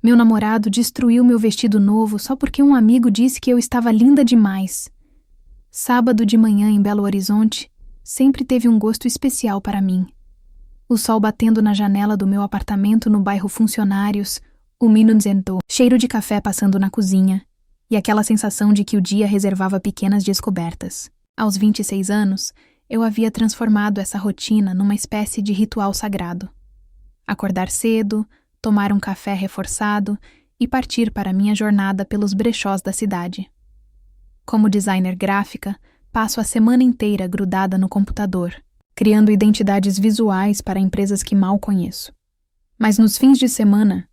Meu namorado destruiu meu vestido novo só porque um amigo disse que eu estava linda demais. Sábado de manhã em Belo Horizonte sempre teve um gosto especial para mim. O sol batendo na janela do meu apartamento no bairro Funcionários, o Minuzento, cheiro de café passando na cozinha, e aquela sensação de que o dia reservava pequenas descobertas. Aos 26 anos, eu havia transformado essa rotina numa espécie de ritual sagrado. Acordar cedo, tomar um café reforçado e partir para minha jornada pelos brechós da cidade. Como designer gráfica, passo a semana inteira grudada no computador, criando identidades visuais para empresas que mal conheço. Mas nos fins de semana,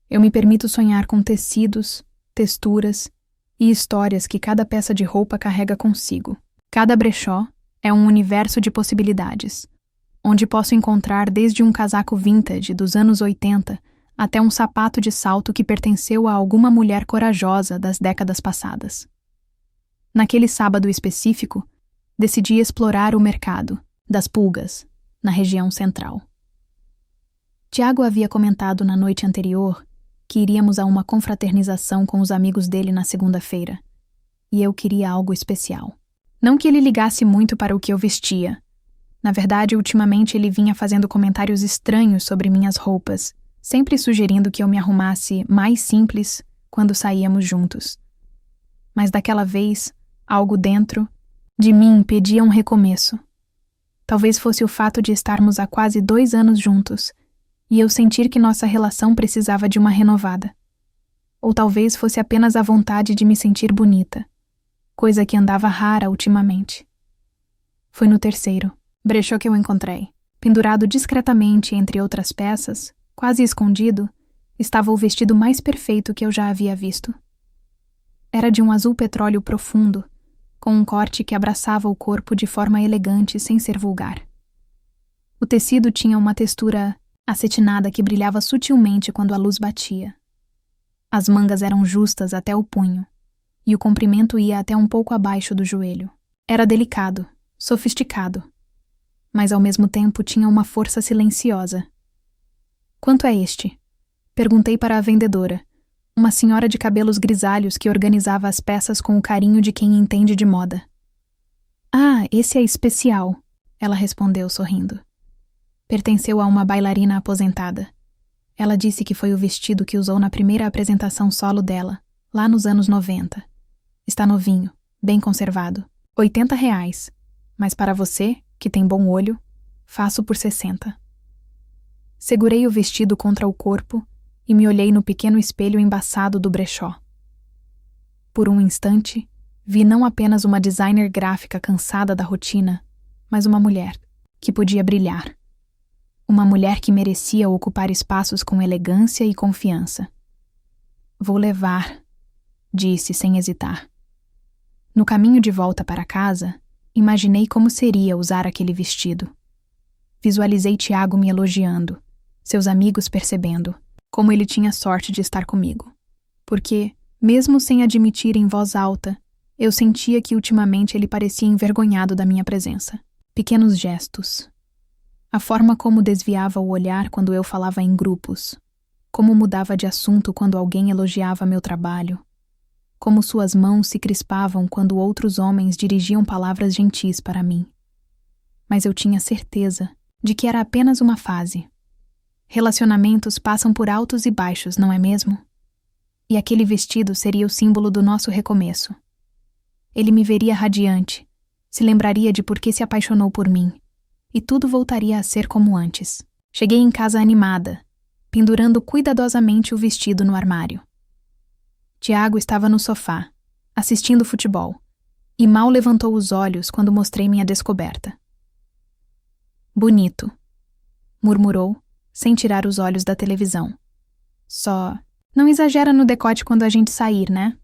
eu me permito sonhar com tecidos, texturas e histórias que cada peça de roupa carrega consigo. Cada brechó é um universo de possibilidades, onde posso encontrar desde um casaco vintage dos anos 80 até um sapato de salto que pertenceu a alguma mulher corajosa das décadas passadas. Naquele sábado específico, decidi explorar o mercado das pulgas, na região central. Tiago havia comentado na noite anterior que iríamos a uma confraternização com os amigos dele na segunda-feira, e eu queria algo especial. Não que ele ligasse muito para o que eu vestia. Na verdade, ultimamente ele vinha fazendo comentários estranhos sobre minhas roupas, sempre sugerindo que eu me arrumasse mais simples quando saíamos juntos. Mas daquela vez, algo dentro de mim pedia um recomeço. Talvez fosse o fato de estarmos há quase 2 anos juntos, e eu sentir que nossa relação precisava de uma renovada. Ou talvez fosse apenas a vontade de me sentir bonita, coisa que andava rara ultimamente. Foi no terceiro brechó que eu encontrei. Pendurado discretamente entre outras peças, quase escondido, estava o vestido mais perfeito que eu já havia visto. Era de um azul petróleo profundo, com um corte que abraçava o corpo de forma elegante sem ser vulgar. O tecido tinha uma textura acetinada que brilhava sutilmente quando a luz batia. As mangas eram justas até o punho, e o comprimento ia até um pouco abaixo do joelho. Era delicado, sofisticado, mas ao mesmo tempo tinha uma força silenciosa. "Quanto é este?" Perguntei para a vendedora, uma senhora de cabelos grisalhos que organizava as peças com o carinho de quem entende de moda. "Ah, esse é especial", ela respondeu sorrindo. Pertenceu a uma bailarina aposentada. Ela disse que foi o vestido que usou na primeira apresentação solo dela, lá nos anos 90. Está novinho, bem conservado. R$ 80, mas para você, que tem bom olho, faço por 60. Segurei o vestido contra o corpo e me olhei no pequeno espelho embaçado do brechó. Por um instante, vi não apenas uma designer gráfica cansada da rotina, mas uma mulher que podia brilhar. Uma mulher que merecia ocupar espaços com elegância e confiança. "Vou levar", disse sem hesitar. No caminho de volta para casa, imaginei como seria usar aquele vestido. Visualizei Tiago me elogiando, seus amigos percebendo como ele tinha sorte de estar comigo. Porque, mesmo sem admitir em voz alta, eu sentia que ultimamente ele parecia envergonhado da minha presença. Pequenos gestos. A forma como desviava o olhar quando eu falava em grupos. Como mudava de assunto quando alguém elogiava meu trabalho. Como suas mãos se crispavam quando outros homens dirigiam palavras gentis para mim. Mas eu tinha certeza de que era apenas uma fase. Relacionamentos passam por altos e baixos, não é mesmo? E aquele vestido seria o símbolo do nosso recomeço. Ele me veria radiante, se lembraria de por que se apaixonou por mim, e tudo voltaria a ser como antes. Cheguei em casa animada, pendurando cuidadosamente o vestido no armário. Tiago estava no sofá, assistindo futebol, e mal levantou os olhos quando mostrei minha descoberta. "Bonito", murmurou, sem tirar os olhos da televisão. "Só não exagera no decote quando a gente sair, né?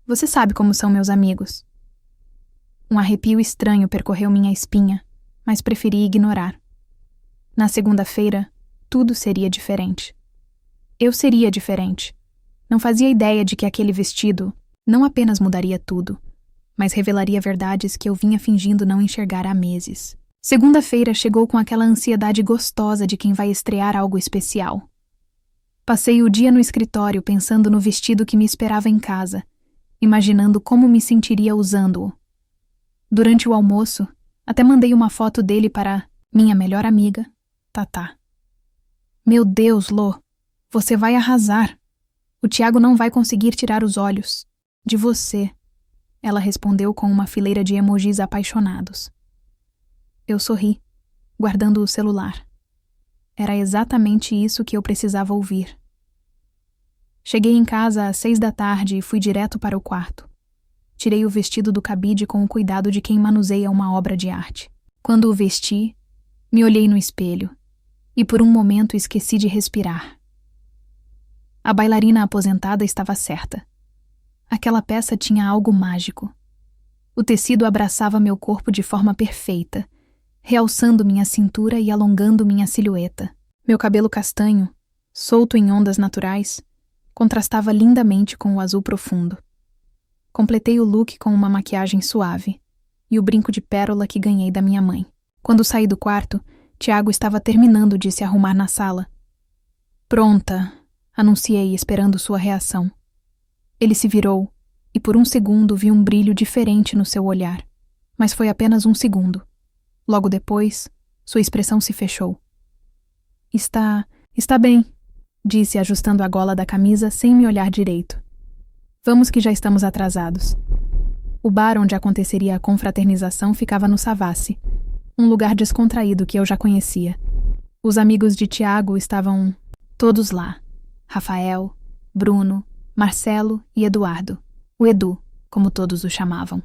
Você sabe como são meus amigos." Um arrepio estranho percorreu minha espinha, mas preferi ignorar. Na segunda-feira, tudo seria diferente. Eu seria diferente. Não fazia ideia de que aquele vestido não apenas mudaria tudo, mas revelaria verdades que eu vinha fingindo não enxergar há meses. Segunda-feira chegou com aquela ansiedade gostosa de quem vai estrear algo especial. Passei o dia no escritório pensando no vestido que me esperava em casa, imaginando como me sentiria usando-o. Durante o almoço, até mandei uma foto dele para minha melhor amiga, Tatá. Meu Deus, Lô, você vai arrasar. O Tiago não vai conseguir tirar os olhos de você. Ela respondeu com uma fileira de emojis apaixonados. Eu sorri, guardando o celular. Era exatamente isso que eu precisava ouvir. Cheguei em casa às 6 da tarde e fui direto para o quarto. Tirei o vestido do cabide com o cuidado de quem manuseia uma obra de arte. Quando o vesti, me olhei no espelho e por um momento esqueci de respirar. A bailarina aposentada estava certa. Aquela peça tinha algo mágico. O tecido abraçava meu corpo de forma perfeita, realçando minha cintura e alongando minha silhueta. Meu cabelo castanho, solto em ondas naturais, contrastava lindamente com o azul profundo. Completei o look com uma maquiagem suave e o brinco de pérola que ganhei da minha mãe. Quando saí do quarto, Tiago estava terminando de se arrumar na sala. Pronta, anunciei, esperando sua reação. Ele se virou e por um segundo vi um brilho diferente no seu olhar. Mas foi apenas um segundo. Logo depois, sua expressão se fechou. Está bem, disse ajustando a gola da camisa sem me olhar direito. Vamos que já estamos atrasados. O bar onde aconteceria a confraternização ficava no Savassi, um lugar descontraído que eu já conhecia. Os amigos de Tiago estavam todos lá. Rafael, Bruno, Marcelo e Eduardo. O Edu, como todos o chamavam.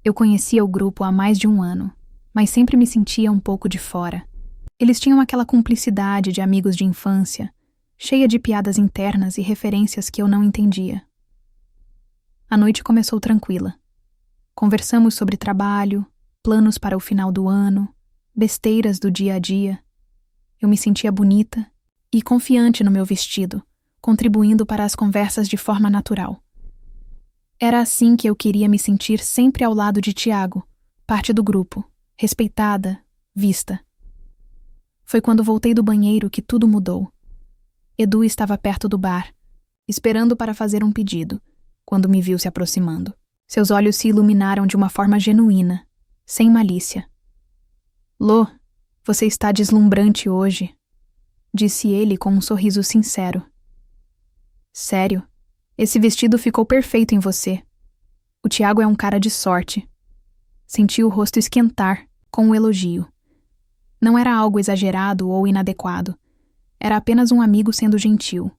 Eu conhecia o grupo há mais de um ano, mas sempre me sentia um pouco de fora. Eles tinham aquela cumplicidade de amigos de infância, cheia de piadas internas e referências que eu não entendia. A noite começou tranquila. Conversamos sobre trabalho, planos para o final do ano, besteiras do dia a dia. Eu me sentia bonita e confiante no meu vestido, contribuindo para as conversas de forma natural. Era assim que eu queria me sentir sempre ao lado de Tiago, parte do grupo, respeitada, vista. Foi quando voltei do banheiro que tudo mudou. Edu estava perto do bar, esperando para fazer um pedido, quando me viu se aproximando. Seus olhos se iluminaram de uma forma genuína, sem malícia. Lô, você está deslumbrante hoje, disse ele com um sorriso sincero. Sério, esse vestido ficou perfeito em você. O Tiago é um cara de sorte. Senti o rosto esquentar com um elogio. Não era algo exagerado ou inadequado. Era apenas um amigo sendo gentil.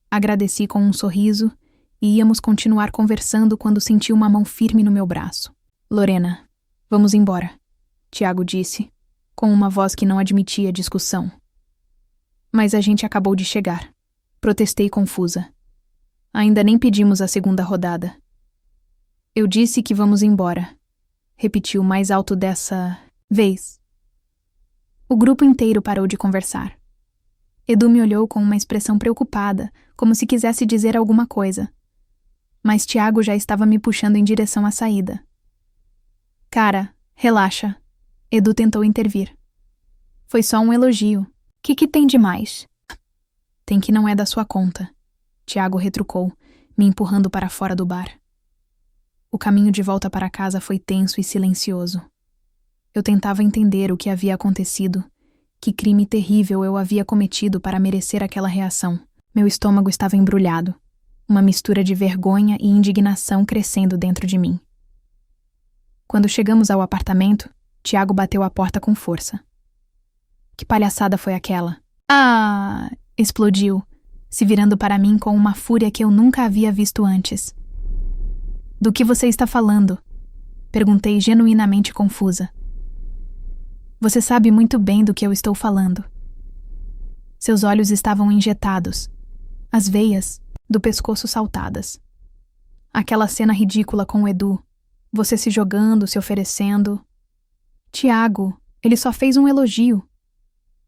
Agradeci com um sorriso e íamos continuar conversando quando senti uma mão firme no meu braço. Lorena, vamos embora, Tiago disse, com uma voz que não admitia discussão. Mas a gente acabou de chegar. Protestei confusa. Ainda nem pedimos a segunda rodada. Eu disse que vamos embora, repetiu mais alto dessa vez. O grupo inteiro parou de conversar. Edu me olhou com uma expressão preocupada, como se quisesse dizer alguma coisa. Mas Tiago já estava me puxando em direção à saída. Cara, relaxa. Edu tentou intervir. Foi só um elogio. Que tem de mais? Tem que não é da sua conta. Tiago retrucou, me empurrando para fora do bar. O caminho de volta para casa foi tenso e silencioso. Eu tentava entender o que havia acontecido, que crime terrível eu havia cometido para merecer aquela reação. Meu estômago estava embrulhado, uma mistura de vergonha e indignação crescendo dentro de mim. Quando chegamos ao apartamento, Tiago bateu a porta com força. Que palhaçada foi aquela? Ah! Explodiu, se virando para mim com uma fúria que eu nunca havia visto antes. Do que você está falando? Perguntei genuinamente confusa. Você sabe muito bem do que eu estou falando. Seus olhos estavam injetados, as veias do pescoço saltadas. Aquela cena ridícula com o Edu, você se jogando, se oferecendo. Tiago, ele só fez um elogio.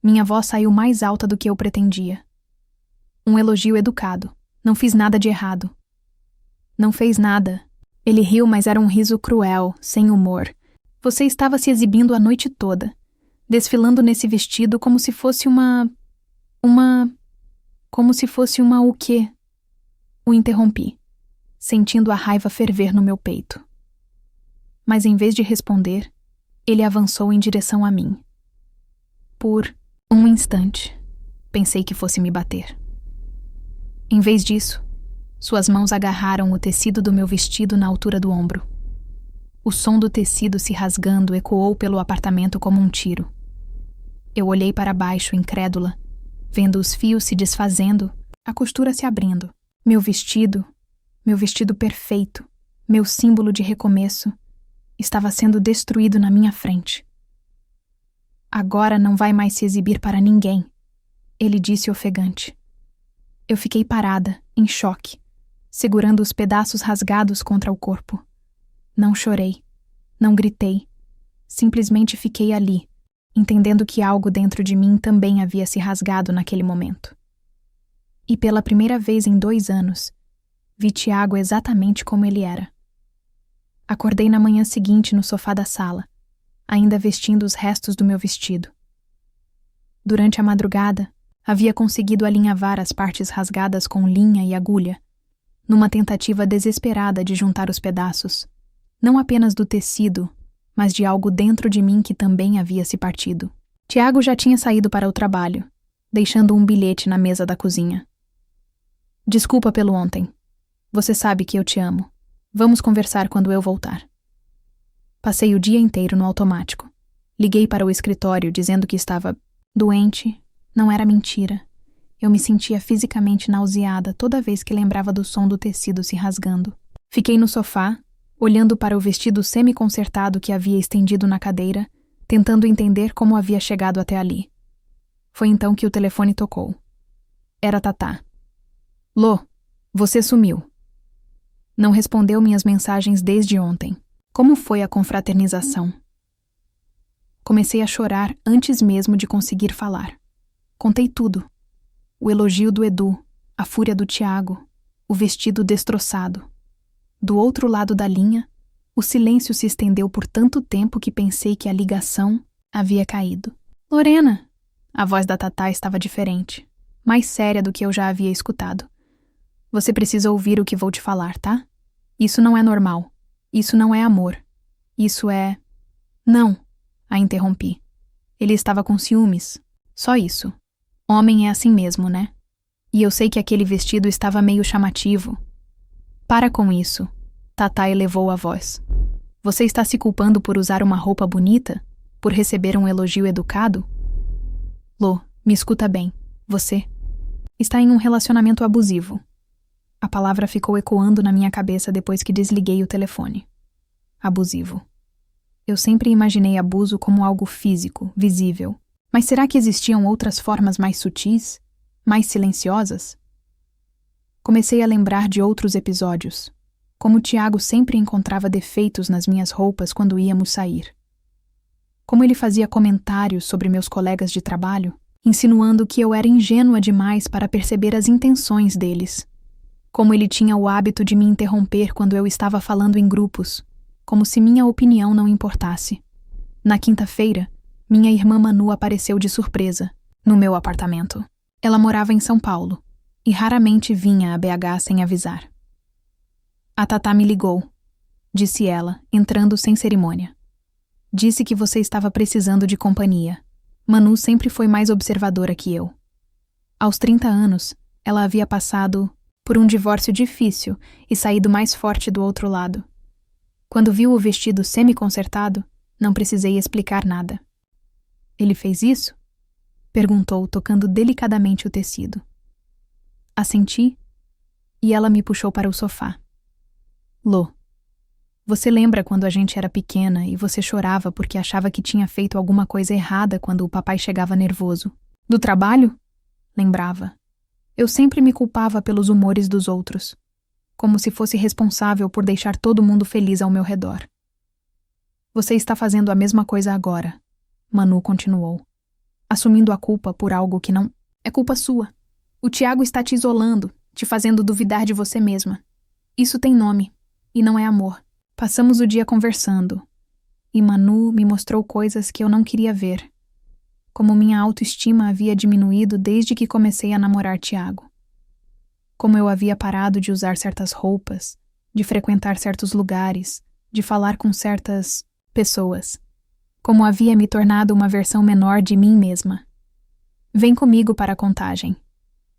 Minha voz saiu mais alta do que eu pretendia. Um elogio educado. Não fiz nada de errado. Não fez nada. Ele riu, mas era um riso cruel, sem humor. Você estava se exibindo a noite toda, desfilando nesse vestido como se fosse uma... Como se fosse uma o quê? O interrompi, sentindo a raiva ferver no meu peito. Mas em vez de responder, ele avançou em direção a mim. Por um instante, pensei que fosse me bater. Em vez disso, suas mãos agarraram o tecido do meu vestido na altura do ombro. O som do tecido se rasgando ecoou pelo apartamento como um tiro. Eu olhei para baixo, incrédula, vendo os fios se desfazendo, a costura se abrindo. Meu vestido perfeito, meu símbolo de recomeço, estava sendo destruído na minha frente. Agora não vai mais se exibir para ninguém, ele disse ofegante. Eu fiquei parada, em choque, segurando os pedaços rasgados contra o corpo. Não chorei, não gritei, simplesmente fiquei ali, entendendo que algo dentro de mim também havia se rasgado naquele momento. E pela primeira vez em 2 anos, vi Tiago exatamente como ele era. Acordei na manhã seguinte no sofá da sala, ainda vestindo os restos do meu vestido. Durante a madrugada, havia conseguido alinhavar as partes rasgadas com linha e agulha, numa tentativa desesperada de juntar os pedaços, não apenas do tecido, mas de algo dentro de mim que também havia se partido. Tiago já tinha saído para o trabalho, deixando um bilhete na mesa da cozinha. Desculpa pelo ontem. Você sabe que eu te amo. Vamos conversar quando eu voltar. Passei o dia inteiro no automático. Liguei para o escritório dizendo que estava doente. Não era mentira. Eu me sentia fisicamente nauseada toda vez que lembrava do som do tecido se rasgando. Fiquei no sofá, olhando para o vestido semi-consertado que havia estendido na cadeira, tentando entender como havia chegado até ali. Foi então que o telefone tocou. Era Tatá. Lô, você sumiu. Não respondeu minhas mensagens desde ontem. Como foi a confraternização? Comecei a chorar antes mesmo de conseguir falar. Contei tudo. O elogio do Edu, a fúria do Tiago, o vestido destroçado. Do outro lado da linha, o silêncio se estendeu por tanto tempo que pensei que a ligação havia caído. Lorena! A voz da Tatá estava diferente, mais séria do que eu já havia escutado. Você precisa ouvir o que vou te falar, tá? Isso não é normal. Isso não é amor. Isso é... Não, a interrompi. Ele estava com ciúmes. Só isso. Homem é assim mesmo, né? E eu sei que aquele vestido estava meio chamativo. Para com isso. Tatá elevou a voz. Você está se culpando por usar uma roupa bonita? Por receber um elogio educado? Lô, me escuta bem. Você está em um relacionamento abusivo. A palavra ficou ecoando na minha cabeça depois que desliguei o telefone. Abusivo. Eu sempre imaginei abuso como algo físico, visível. Mas será que existiam outras formas mais sutis? Mais silenciosas? Comecei a lembrar de outros episódios. Como Tiago sempre encontrava defeitos nas minhas roupas quando íamos sair. Como ele fazia comentários sobre meus colegas de trabalho, insinuando que eu era ingênua demais para perceber as intenções deles. Como ele tinha o hábito de me interromper quando eu estava falando em grupos, como se minha opinião não importasse. Na quinta-feira, minha irmã Manu apareceu de surpresa, no meu apartamento. Ela morava em São Paulo, e raramente vinha a BH sem avisar. A Tatá me ligou, disse ela, entrando sem cerimônia. Disse que você estava precisando de companhia. Manu sempre foi mais observadora que eu. Aos 30 anos, ela havia passado por um divórcio difícil e saído mais forte do outro lado. Quando viu o vestido semi-consertado, não precisei explicar nada. Ele fez isso? Perguntou, tocando delicadamente o tecido. Assenti, e ela me puxou para o sofá. Lô, você lembra quando a gente era pequena e você chorava porque achava que tinha feito alguma coisa errada quando o papai chegava nervoso? Do trabalho? Lembrava. Eu sempre me culpava pelos humores dos outros, como se fosse responsável por deixar todo mundo feliz ao meu redor. Você está fazendo a mesma coisa agora, Manu continuou, assumindo a culpa por algo que não é culpa sua. O Tiago está te isolando, te fazendo duvidar de você mesma. Isso tem nome, e não é amor. Passamos o dia conversando, e Manu me mostrou coisas que eu não queria ver. como minha autoestima havia diminuído desde que comecei a namorar Tiago. Como eu havia parado de usar certas roupas, de frequentar certos lugares, de falar com certas pessoas. Como havia me tornado uma versão menor de mim mesma. Vem comigo para a Contagem,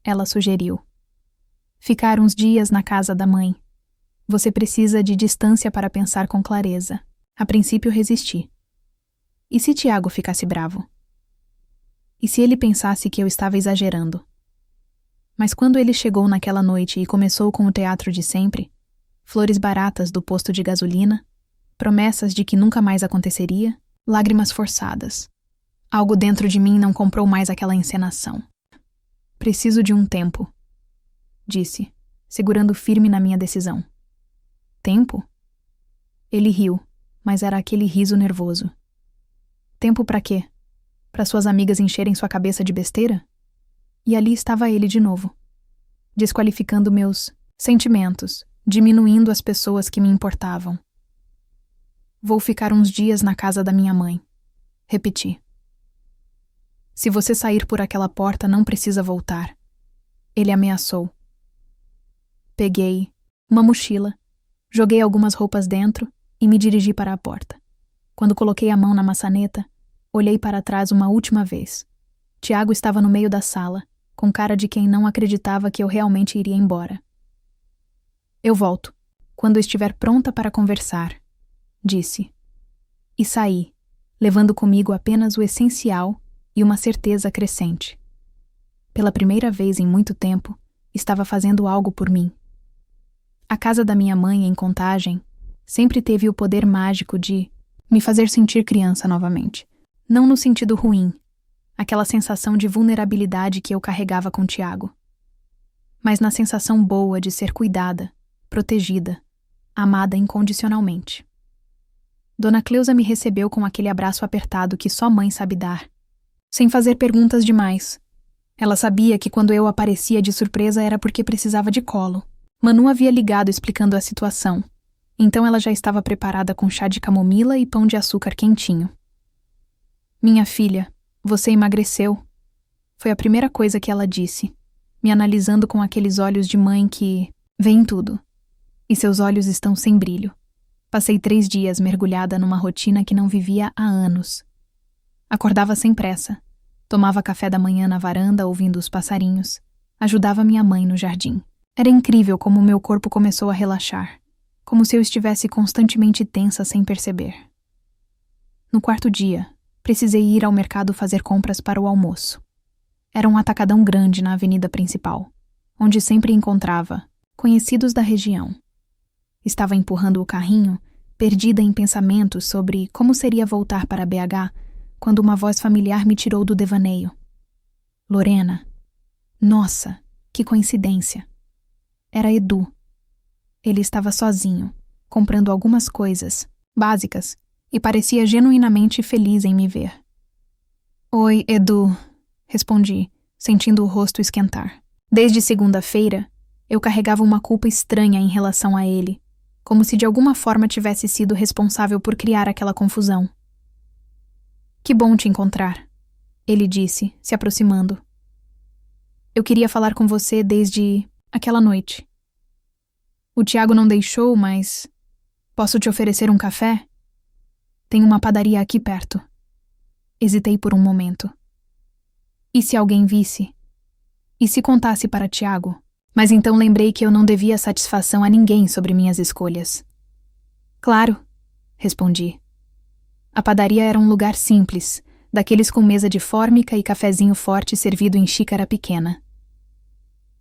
ela sugeriu. Ficar uns dias na casa da mãe. Você precisa de distância para pensar com clareza. A princípio resisti. E se Tiago ficasse bravo? E se ele pensasse que eu estava exagerando? Mas quando ele chegou naquela noite e começou com o teatro de sempre, flores baratas do posto de gasolina, promessas de que nunca mais aconteceria, lágrimas forçadas. Algo dentro de mim não comprou mais aquela encenação. Preciso de um tempo, disse, segurando firme na minha decisão. Tempo? Ele riu, mas era aquele riso nervoso. Tempo pra quê? Para suas amigas encherem sua cabeça de besteira? E ali estava ele de novo, desqualificando meus sentimentos, diminuindo as pessoas que me importavam. Vou ficar uns dias na casa da minha mãe, repeti. Se você sair por aquela porta, não precisa voltar. Ele ameaçou. Peguei uma mochila, joguei algumas roupas dentro e me dirigi para a porta. Quando coloquei a mão na maçaneta, olhei para trás uma última vez. Tiago estava no meio da sala, com cara de quem não acreditava que eu realmente iria embora. Eu volto, quando estiver pronta para conversar, disse. E saí, levando comigo apenas o essencial e uma certeza crescente. Pela primeira vez em muito tempo, estava fazendo algo por mim. A casa da minha mãe, em Contagem, sempre teve o poder mágico de me fazer sentir criança novamente. Não no sentido ruim, aquela sensação de vulnerabilidade que eu carregava com Tiago, mas na sensação boa de ser cuidada, protegida, amada incondicionalmente. Dona Cleusa me recebeu com aquele abraço apertado que só mãe sabe dar, sem fazer perguntas demais. Ela sabia que quando eu aparecia de surpresa era porque precisava de colo. Manu havia ligado explicando a situação, então ela já estava preparada com chá de camomila e pão de açúcar quentinho. Minha filha, você emagreceu. Foi a primeira coisa que ela disse, me analisando com aqueles olhos de mãe que veem tudo. E seus olhos estão sem brilho. Passei 3 dias mergulhada numa rotina que não vivia há anos. Acordava sem pressa. Tomava café da manhã na varanda ouvindo os passarinhos. Ajudava minha mãe no jardim. Era incrível como meu corpo começou a relaxar. Como se eu estivesse constantemente tensa sem perceber. No 4º dia, precisei ir ao mercado fazer compras para o almoço. Era um atacadão grande na avenida principal, onde sempre encontrava conhecidos da região. Estava empurrando o carrinho, perdida em pensamentos sobre como seria voltar para BH, quando uma voz familiar me tirou do devaneio. Lorena. Nossa, que coincidência. Era Edu. Ele estava sozinho, comprando algumas coisas, básicas, e parecia genuinamente feliz em me ver. Oi, Edu, respondi, sentindo o rosto esquentar. Desde segunda-feira, eu carregava uma culpa estranha em relação a ele, como se de alguma forma tivesse sido responsável por criar aquela confusão. Que bom te encontrar, ele disse, se aproximando. Eu queria falar com você desde aquela noite. O Tiago não deixou, mas posso te oferecer um café? Tem uma padaria aqui perto. Hesitei por um momento. E se alguém visse? E se contasse para Tiago? Mas então lembrei que eu não devia satisfação a ninguém sobre minhas escolhas. Claro, respondi. A padaria era um lugar simples, daqueles com mesa de fórmica e cafezinho forte servido em xícara pequena.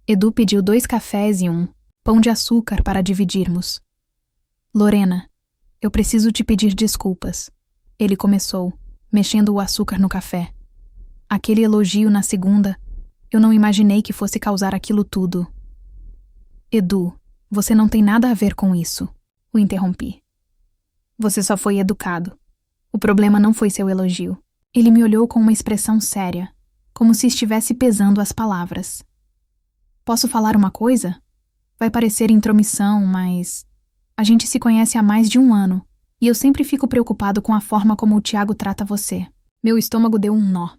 Edu pediu 2 cafés e um pão de açúcar para dividirmos. Lorena, eu preciso te pedir desculpas. Ele começou, mexendo o açúcar no café. Aquele elogio na segunda, eu não imaginei que fosse causar aquilo tudo. Edu, você não tem nada a ver com isso, o interrompi. Você só foi educado. O problema não foi seu elogio. Ele me olhou com uma expressão séria, como se estivesse pesando as palavras. Posso falar uma coisa? Vai parecer intromissão, mas a gente se conhece há mais de 1 ano, e eu sempre fico preocupado com a forma como o Tiago trata você. Meu estômago deu um nó.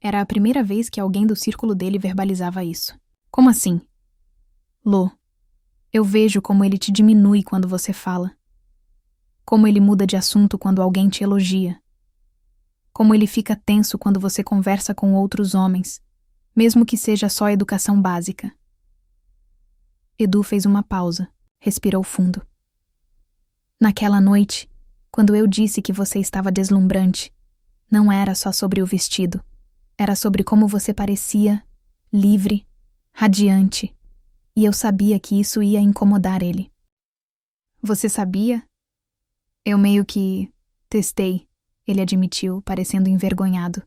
Era a primeira vez que alguém do círculo dele verbalizava isso. Como assim? Lô, eu vejo como ele te diminui quando você fala. Como ele muda de assunto quando alguém te elogia. Como ele fica tenso quando você conversa com outros homens, mesmo que seja só educação básica. Edu fez uma pausa, respirou fundo. Naquela noite, quando eu disse que você estava deslumbrante, não era só sobre o vestido. Era sobre como você parecia, livre, radiante, e eu sabia que isso ia incomodar ele. Você sabia? Eu meio que testei, ele admitiu, parecendo envergonhado.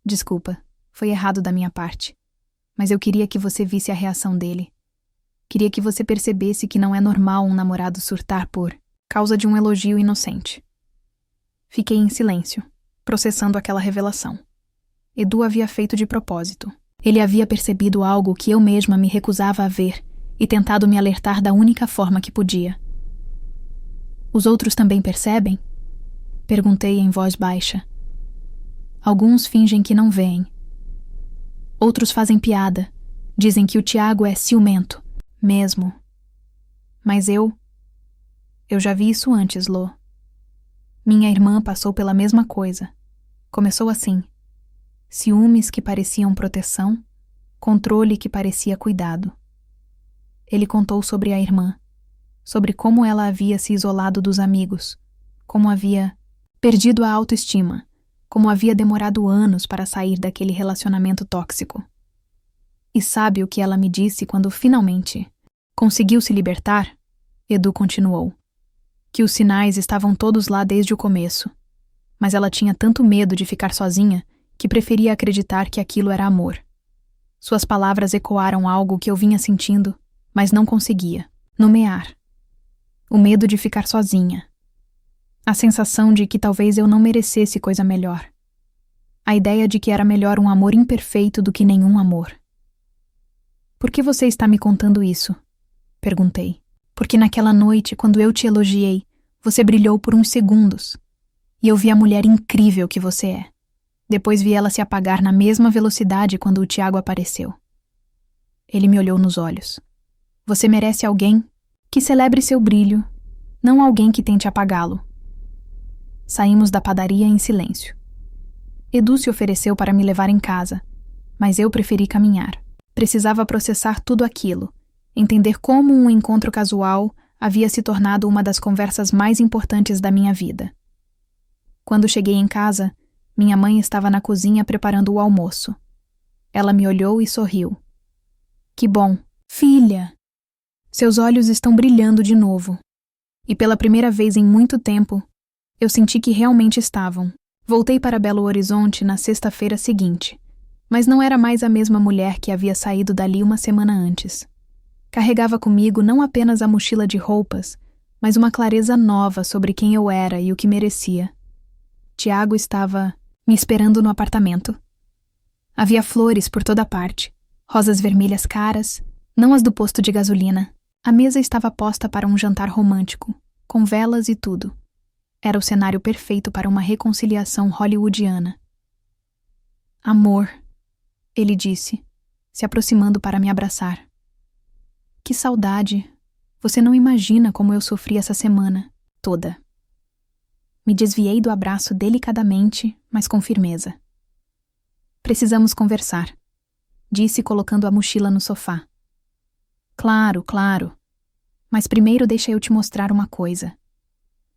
Desculpa, foi errado da minha parte, mas eu queria que você visse a reação dele. Queria que você percebesse que não é normal um namorado surtar por causa de um elogio inocente. Fiquei em silêncio, processando aquela revelação. Edu havia feito de propósito. Ele havia percebido algo que eu mesma me recusava a ver e tentado me alertar da única forma que podia. Os outros também percebem? Perguntei em voz baixa. Alguns fingem que não veem. Outros fazem piada. Dizem que o Tiago é ciumento, mesmo. Mas eu já vi isso antes, Lô. Minha irmã passou pela mesma coisa. Começou assim. Ciúmes que pareciam proteção, controle que parecia cuidado. Ele contou sobre a irmã, sobre como ela havia se isolado dos amigos, como havia perdido a autoestima, como havia demorado anos para sair daquele relacionamento tóxico. E sabe o que ela me disse quando finalmente conseguiu se libertar? Edu continuou. Que os sinais estavam todos lá desde o começo, mas ela tinha tanto medo de ficar sozinha que preferia acreditar que aquilo era amor. Suas palavras ecoaram algo que eu vinha sentindo, mas não conseguia nomear. O medo de ficar sozinha. A sensação de que talvez eu não merecesse coisa melhor. A ideia de que era melhor um amor imperfeito do que nenhum amor. Por que você está me contando isso? Perguntei. Porque naquela noite, quando eu te elogiei, você brilhou por uns segundos. E eu vi a mulher incrível que você é. Depois vi ela se apagar na mesma velocidade quando o Tiago apareceu. Ele me olhou nos olhos. Você merece alguém que celebre seu brilho, não alguém que tente apagá-lo. Saímos da padaria em silêncio. Edu se ofereceu para me levar em casa, mas eu preferi caminhar. Precisava processar tudo aquilo, entender como um encontro casual havia se tornado uma das conversas mais importantes da minha vida. Quando cheguei em casa, minha mãe estava na cozinha preparando o almoço. Ela me olhou e sorriu. Que bom, filha! Seus olhos estão brilhando de novo. E pela primeira vez em muito tempo, eu senti que realmente estavam. Voltei para Belo Horizonte na sexta-feira seguinte, mas não era mais a mesma mulher que havia saído dali uma semana antes. Carregava comigo não apenas a mochila de roupas, mas uma clareza nova sobre quem eu era e o que merecia. Tiago estava me esperando no apartamento. Havia flores por toda parte, rosas vermelhas caras, não as do posto de gasolina. A mesa estava posta para um jantar romântico, com velas e tudo. Era o cenário perfeito para uma reconciliação hollywoodiana. Amor, ele disse, se aproximando para me abraçar. Que saudade! Você não imagina como eu sofri essa semana toda. Me desviei do abraço delicadamente, mas com firmeza. Precisamos conversar, disse colocando a mochila no sofá. Claro, claro. Mas primeiro deixa eu te mostrar uma coisa.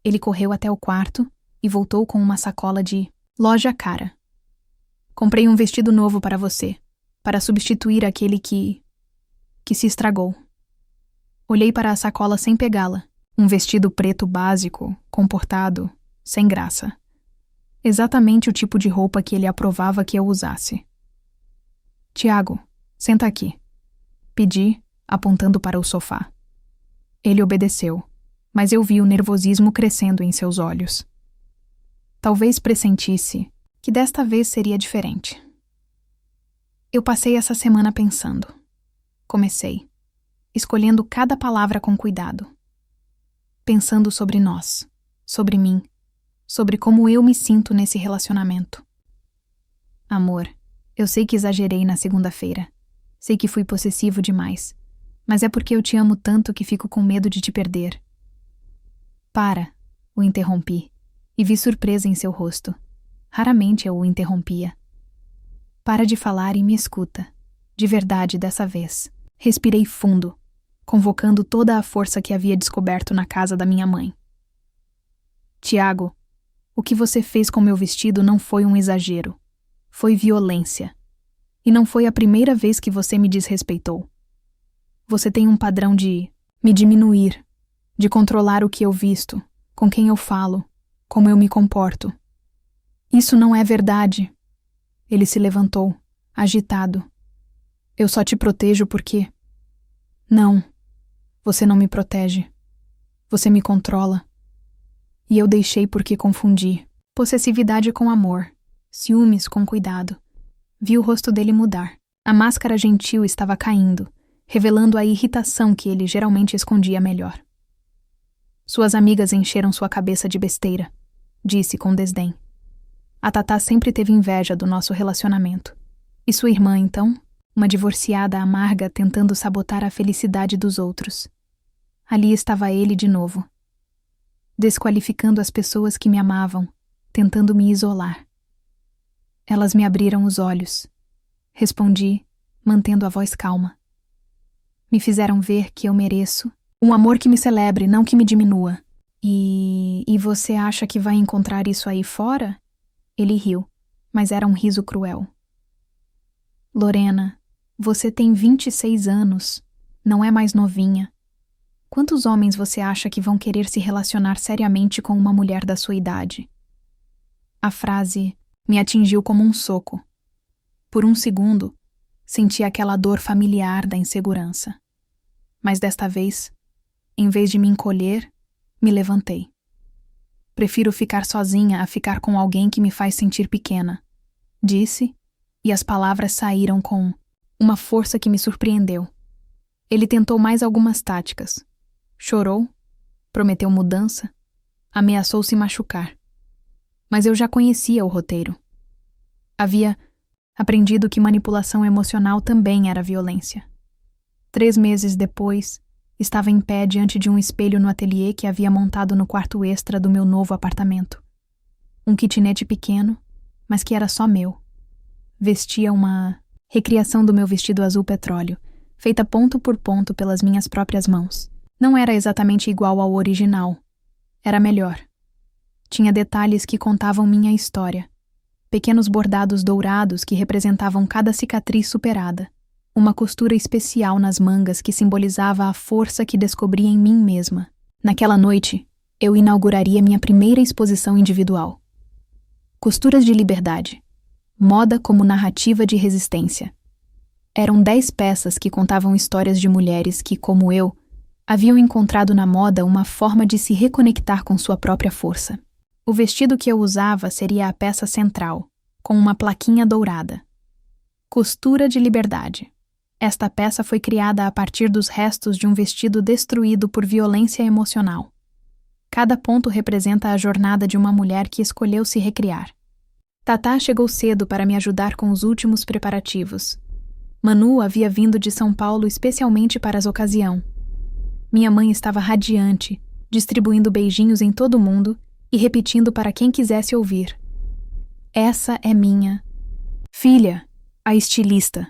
Ele correu até o quarto e voltou com uma sacola de loja cara. Comprei um vestido novo para você, para substituir aquele que se estragou. Olhei para a sacola sem pegá-la. Um vestido preto básico, comportado, sem graça. Exatamente o tipo de roupa que ele aprovava que eu usasse. Tiago, senta aqui. Pedi, apontando para o sofá. Ele obedeceu, mas eu vi o nervosismo crescendo em seus olhos. Talvez pressentisse que desta vez seria diferente. Eu passei essa semana pensando. Comecei, escolhendo cada palavra com cuidado. Pensando sobre nós, sobre mim, sobre como eu me sinto nesse relacionamento. Amor, eu sei que exagerei na segunda-feira. Sei que fui possessivo demais. Mas é porque eu te amo tanto que fico com medo de te perder. Para, o interrompi, e vi surpresa em seu rosto. Raramente eu o interrompia. Para de falar e me escuta. De verdade, dessa vez. Respirei fundo, convocando toda a força que havia descoberto na casa da minha mãe. Tiago, o que você fez com meu vestido não foi um exagero. Foi violência. E não foi a primeira vez que você me desrespeitou. Você tem um padrão de me diminuir, de controlar o que eu visto, com quem eu falo, como eu me comporto. Isso não é verdade. Ele se levantou, agitado. Eu só te protejo porque... Não, você não me protege. Você me controla. E eu deixei porque confundi. Possessividade com amor, ciúmes com cuidado. Vi o rosto dele mudar. A máscara gentil estava caindo, revelando a irritação que ele geralmente escondia melhor. Suas amigas encheram sua cabeça de besteira, disse com desdém. A Tatá sempre teve inveja do nosso relacionamento. E sua irmã, então? Uma divorciada amarga tentando sabotar a felicidade dos outros. Ali estava ele de novo, desqualificando as pessoas que me amavam, tentando me isolar. Elas me abriram os olhos. Respondi, mantendo a voz calma. Me fizeram ver que eu mereço um amor que me celebre, não que me diminua. E você acha que vai encontrar isso aí fora? Ele riu, mas era um riso cruel. Lorena, você tem 26 anos, não é mais novinha. Quantos homens você acha que vão querer se relacionar seriamente com uma mulher da sua idade? A frase me atingiu como um soco. Por um segundo, senti aquela dor familiar da insegurança. Mas desta vez, em vez de me encolher, me levantei. Prefiro ficar sozinha a ficar com alguém que me faz sentir pequena, disse, e as palavras saíram com uma força que me surpreendeu. Ele tentou mais algumas táticas. Chorou, prometeu mudança, ameaçou se machucar. Mas eu já conhecia o roteiro. Havia aprendido que manipulação emocional também era violência. 3 meses depois, estava em pé diante de um espelho no ateliê que havia montado no quarto extra do meu novo apartamento. Um kitnet pequeno, mas que era só meu. Vestia uma recriação do meu vestido azul petróleo, feita ponto por ponto pelas minhas próprias mãos. Não era exatamente igual ao original. Era melhor. Tinha detalhes que contavam minha história. Pequenos bordados dourados que representavam cada cicatriz superada. Uma costura especial nas mangas que simbolizava a força que descobri em mim mesma. Naquela noite, eu inauguraria minha primeira exposição individual. Costuras de liberdade. Moda como narrativa de resistência. Eram 10 peças que contavam histórias de mulheres que, como eu, haviam encontrado na moda uma forma de se reconectar com sua própria força. O vestido que eu usava seria a peça central, com uma plaquinha dourada. Costura de liberdade. Esta peça foi criada a partir dos restos de um vestido destruído por violência emocional. Cada ponto representa a jornada de uma mulher que escolheu se recriar. Tatá chegou cedo para me ajudar com os últimos preparativos. Manu havia vindo de São Paulo especialmente para a ocasião. Minha mãe estava radiante, distribuindo beijinhos em todo mundo e repetindo para quem quisesse ouvir. Essa é minha filha, a estilista.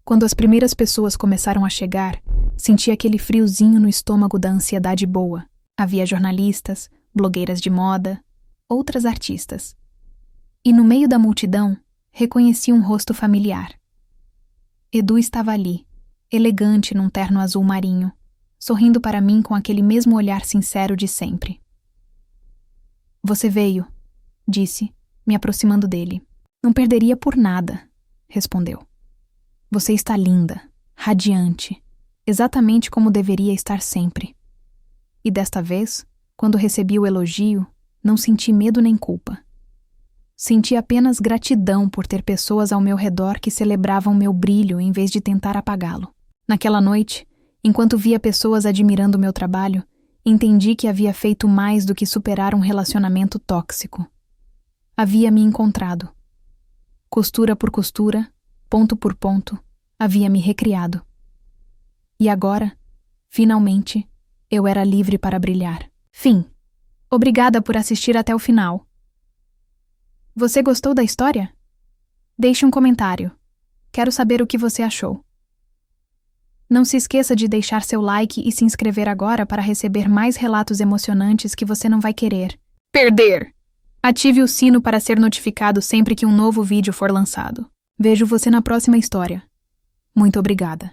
Quando as primeiras pessoas começaram a chegar, senti aquele friozinho no estômago da ansiedade boa. Havia jornalistas, blogueiras de moda, outras artistas. E no meio da multidão, reconheci um rosto familiar. Edu estava ali, elegante num terno azul marinho, sorrindo para mim com aquele mesmo olhar sincero de sempre. Você veio, disse, me aproximando dele. Não perderia por nada, respondeu. Você está linda, radiante, exatamente como deveria estar sempre. E desta vez, quando recebi o elogio, não senti medo nem culpa. Senti apenas gratidão por ter pessoas ao meu redor que celebravam meu brilho em vez de tentar apagá-lo. Naquela noite, enquanto via pessoas admirando meu trabalho, entendi que havia feito mais do que superar um relacionamento tóxico. Havia me encontrado. costura por costura, ponto por ponto, havia me recriado. E agora, finalmente, eu era livre para brilhar. Fim. Obrigada por assistir até o final. Você gostou da história? Deixe um comentário. Quero saber o que você achou. Não se esqueça de deixar seu like e se inscrever agora para receber mais relatos emocionantes que você não vai querer perder. Ative o sino para ser notificado sempre que um novo vídeo for lançado. Vejo você na próxima história. Muito obrigada.